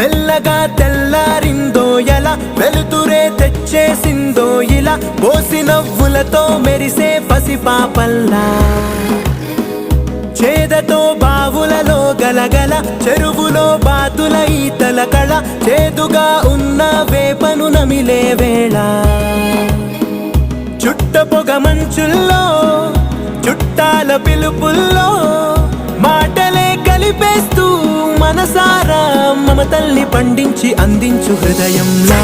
మెల్లగా తెల్లారిందో ఎలా, వెలుతురే తెచ్చేసిందో ఇలా, పోసి నవ్వులతో మెరిసే పసిపాపల్లా. చేదతో బావులలో గలగల, చెరువులో బాతుల ఈతల కళ, చేదుగా ఉన్న వేపను నమిలే వేళ. చుట్ట పొగ మంచుల్లో, చుట్టాల పిలుపుల్లో, మాటలే కలిపేస్తూ మనసారా మమతల్ని పండించి అందించు హృదయంలో.